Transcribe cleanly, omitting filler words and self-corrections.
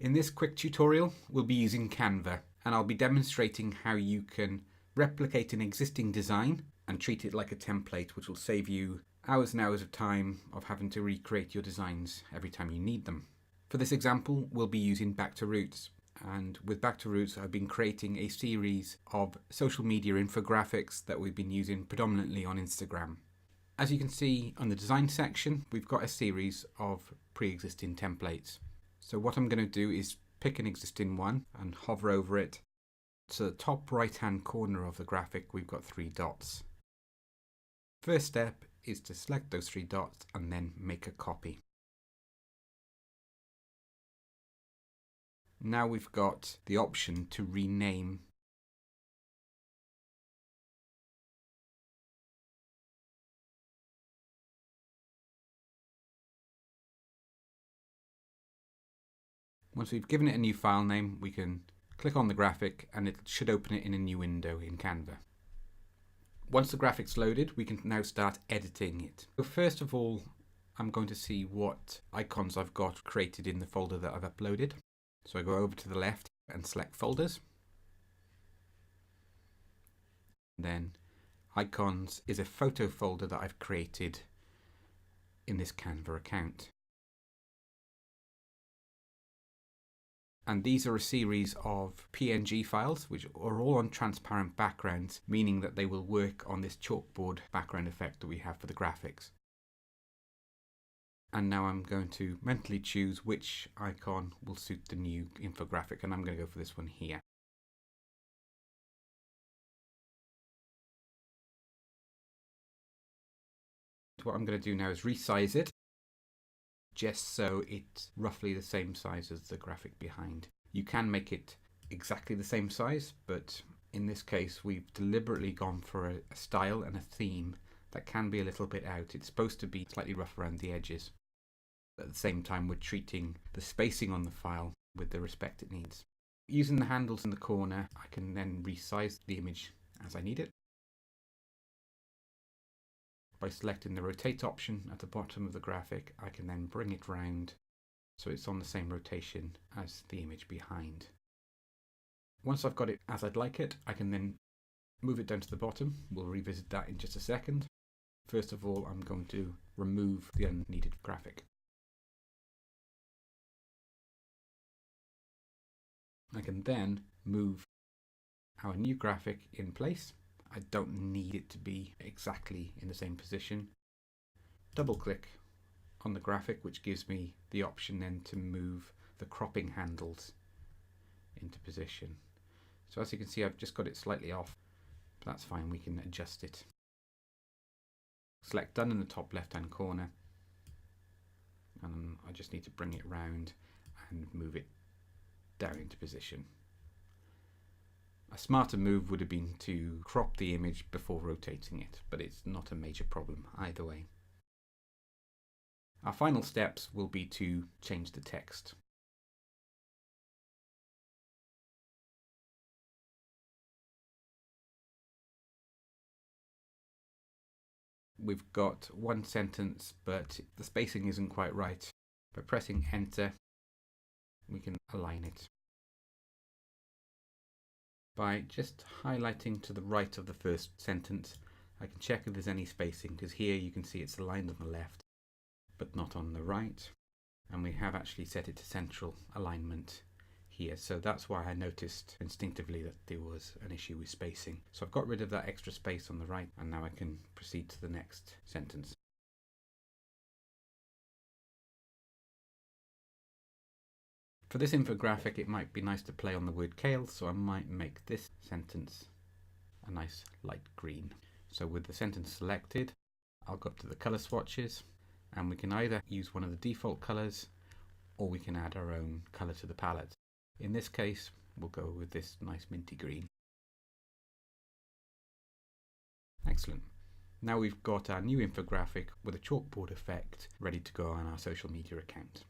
In this quick tutorial, we'll be using Canva, and I'll be demonstrating how you can replicate an existing design and treat it like a template, which will save you hours and hours of time of having to recreate your designs every time you need them. For this example, we'll be using Back to Roots. And with Back to Roots, I've been creating a series of social media infographics that we've been using predominantly on Instagram. As you can see on the design section, we've got a series of pre-existing templates. So what I'm going to do is pick an existing one and hover over it. To the top right hand corner of the graphic, we've got 3 dots. First step is to select those 3 dots and then make a copy. Now we've got the option to rename . Once we've given it a new file name, we can click on the graphic and it should open it in a new window in Canva. Once the graphic's loaded, we can now start editing it. So first of all, I'm going to see what icons I've got created in the folder that I've uploaded. So I go over to the left and select folders. Then icons is a photo folder that I've created in this Canva account. And these are a series of PNG files which are all on transparent backgrounds, meaning that they will work on this chalkboard background effect that we have for the graphics. And now I'm going to mentally choose which icon will suit the new infographic, and I'm going to go for this one here. What I'm going to do now is resize it, just so it's roughly the same size as the graphic behind. You can make it exactly the same size, but in this case we've deliberately gone for a style and a theme that can be a little bit out. It's supposed to be slightly rough around the edges. At the same time, we're treating the spacing on the file with the respect it needs. Using the handles in the corner, I can then resize the image as I need it. By selecting the rotate option at the bottom of the graphic, I can then bring it round so it's on the same rotation as the image behind. Once I've got it as I'd like it, I can then move it down to the bottom. We'll revisit that in just a second. First of all, I'm going to remove the unneeded graphic. I can then move our new graphic in place. I don't need it to be exactly in the same position. Double click on the graphic, which gives me the option then to move the cropping handles into position. So as you can see, I've just got it slightly off, but that's fine, we can adjust it. Select done in the top left hand corner, and I just need to bring it round and move it down into position. A smarter move would have been to crop the image before rotating it, but it's not a major problem either way. Our final steps will be to change the text. We've got one sentence, but the spacing isn't quite right. By pressing enter, we can align it. By just highlighting to the right of the first sentence, I can check if there's any spacing, because here you can see it's aligned on the left, but not on the right. And we have actually set it to central alignment here, so that's why I noticed instinctively that there was an issue with spacing. So I've got rid of that extra space on the right, and now I can proceed to the next sentence. For this infographic, it might be nice to play on the word kale, so I might make this sentence a nice light green. So with the sentence selected, I'll go up to the color swatches, and we can either use one of the default colors, or we can add our own color to the palette. In this case, we'll go with this nice minty green. Excellent. Now we've got our new infographic with a chalkboard effect ready to go on our social media account.